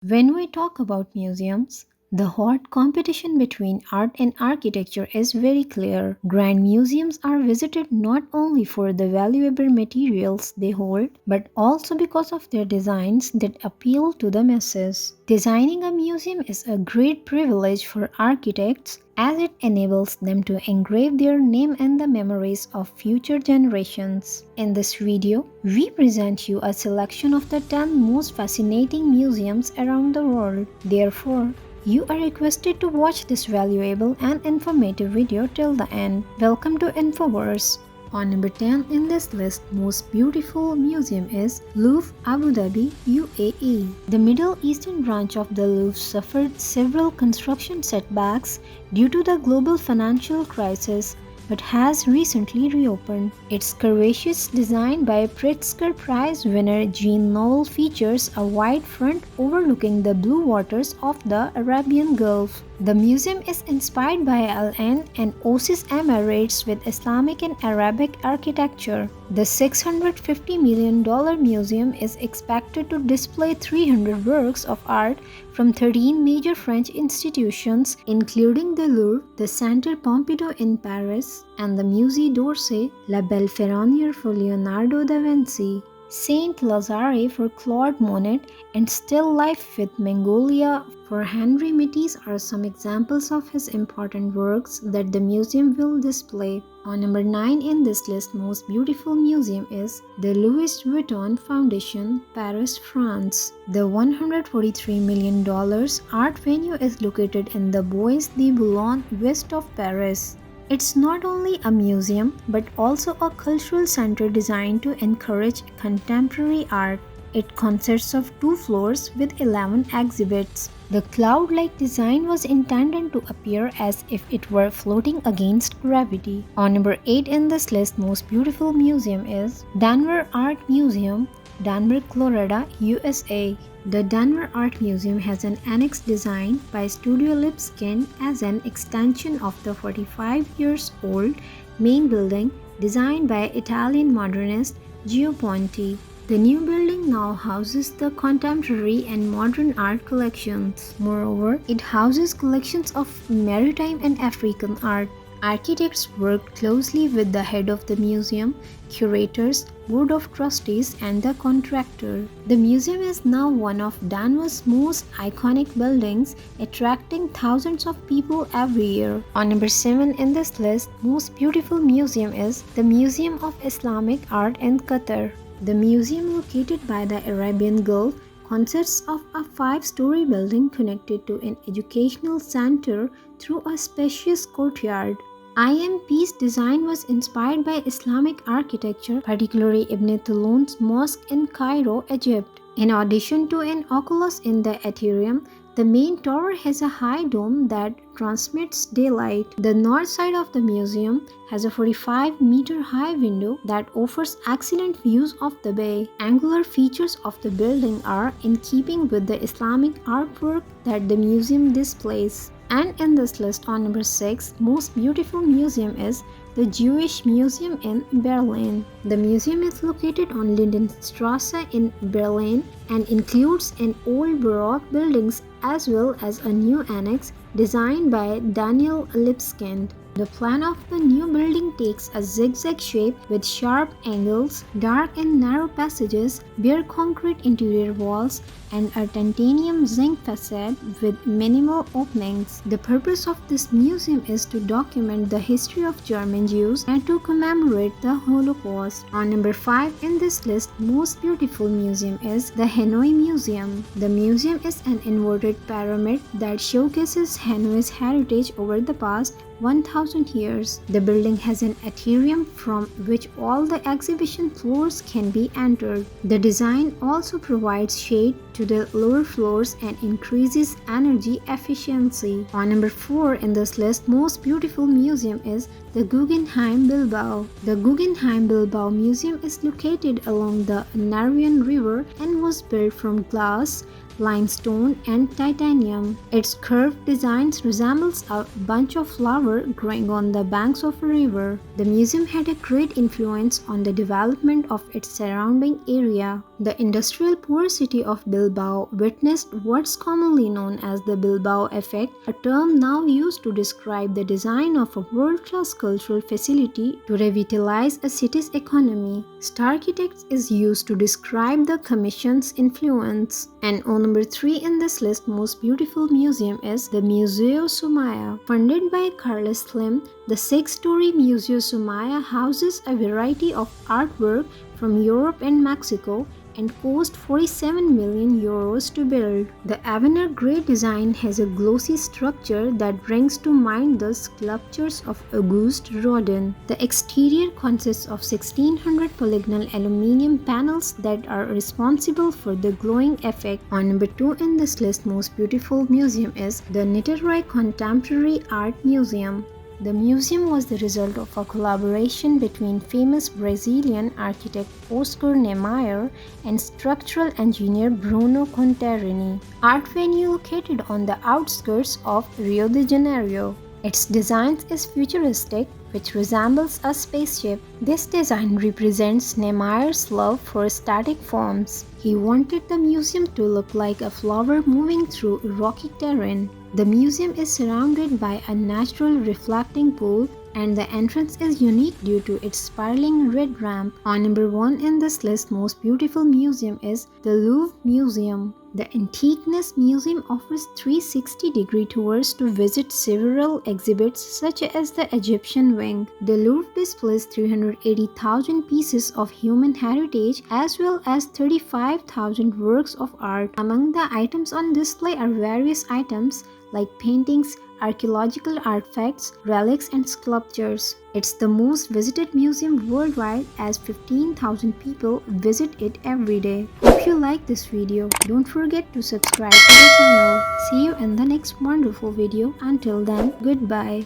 When we talk about museums, the hot competition between art and architecture is very clear. Grand museums are visited not only for the valuable materials they hold, but also because of their designs that appeal to the masses. Designing a museum is a great privilege for architects as it enables them to engrave their name in the memories of future generations. In this video, we present you a selection of the 10 most fascinating museums around the world. Therefore, you are requested to watch this valuable and informative video till the end. Welcome to Infoverse. On number 10 in this list, most beautiful museum is Louvre, Abu Dhabi, UAE. The Middle Eastern branch of the Louvre suffered several construction setbacks due to the global financial crisis but has recently reopened. Its curvaceous design by Pritzker Prize winner Jean Nouvel features a wide front overlooking the blue waters of the Arabian Gulf. The museum is inspired by Al Ain and Oasis Emirates with Islamic and Arabic architecture. The $650 million museum is expected to display 300 works of art from 13 major French institutions, including the Louvre, the Centre Pompidou in Paris, and the Musée d'Orsay, La Belle Ferronnière for Leonardo da Vinci, Saint Lazare for Claude Monet, and Still Life with Magnolia for Henri Matisse are some examples of his important works that the museum will display. On number 9 in this list, most beautiful museum is the Louis Vuitton Foundation, Paris, France. The $143 million art venue is located in the Bois de Boulogne, west of Paris. It's not only a museum but also a cultural center designed to encourage contemporary art. It consists of 2 floors with 11 exhibits. The cloud-like design was intended to appear as if it were floating against gravity. On number 8 in this list, most beautiful museum is Denver Art Museum, Denver, Colorado, USA. The Denver Art Museum has an annex designed by Studio Lipskin as an extension of the 45 years old main building designed by Italian modernist Gio Ponti. The new building now houses the contemporary and modern art collections. Moreover, it houses collections of maritime and African art. Architects worked closely with the head of the museum, curators, board of trustees, and the contractor. The museum is now one of Denver's most iconic buildings, attracting thousands of people every year. On number 7 in this list, most beautiful museum is the Museum of Islamic Art in Qatar. The museum, located by the Arabian Gulf, consists of a 5-story building connected to an educational center through a spacious courtyard. IMP's design was inspired by Islamic architecture, particularly Ibn Tulun's mosque in Cairo, Egypt. In addition to an oculus in the atrium, the main tower has a high dome that transmits daylight. The north side of the museum has a 45-meter high window that offers excellent views of the bay. Angular features of the building are in keeping with the Islamic artwork that the museum displays. And in this list, on number 6, most beautiful museum is the Jewish Museum in Berlin. The museum is located on Lindenstrasse in Berlin and includes an old Baroque buildings as well as a new annex designed by Daniel Lipskind. The plan of the new building takes a zigzag shape with sharp angles, dark and narrow passages, bare concrete interior walls, and a titanium zinc facade with minimal openings. The purpose of this museum is to document the history of German Jews and to commemorate the Holocaust. On number 5 in this list, most beautiful museum is the Hanoi Museum. The museum is an inverted pyramid that showcases Hanoi's heritage over the past 1000 years. The building has an atrium from which all the exhibition floors can be entered. The design also provides shade to the lower floors and increases energy efficiency. On number 4 in this list, most beautiful museum is the Guggenheim Bilbao. The Guggenheim Bilbao Museum is located along the Nervion River and was built from glass, limestone, and titanium. Its curved designs resembles a bunch of flowers growing on the banks of a river. The museum had a great influence on the development of its surrounding area. The industrial poor city of Bilbao witnessed what's commonly known as the Bilbao effect, a term now used to describe the design of a world-class cultural facility to revitalize a city's economy. Starchitects is used to describe the commission's influence. And on number 3 in this list, most beautiful museum is the Museo Sumaya. Funded by Carlos Slim, the 6-story Museo Sumaya houses a variety of artwork from Europe and Mexico and cost 47 million euros to build. The avant-garde design has a glossy structure that brings to mind the sculptures of Auguste Rodin. The exterior consists of 1600 polygonal aluminium panels that are responsible for the glowing effect. On number 2 in this list, most beautiful museum is the Niterói Contemporary Art Museum. The museum was the result of a collaboration between famous Brazilian architect Oscar Niemeyer and structural engineer Bruno Contarini. Art venue located on the outskirts of Rio de Janeiro. Its design is futuristic, which resembles a spaceship. This design represents Niemeyer's love for static forms. He wanted the museum to look like a flower moving through rocky terrain. The museum is surrounded by a natural reflecting pool, and the entrance is unique due to its spiraling red ramp. On number 1 in this list, most beautiful museum is the Louvre Museum. The Antiqueness Museum offers 360-degree tours to visit several exhibits such as the Egyptian Wing. The Louvre displays 380,000 pieces of human heritage as well as 35,000 works of art. Among the items on display are various items like paintings, archaeological artifacts, relics, and sculptures. It's the most visited museum worldwide as 15,000 people visit it every day. If you like this video, don't forget to subscribe to the channel. See you in the next wonderful video. Until then, goodbye.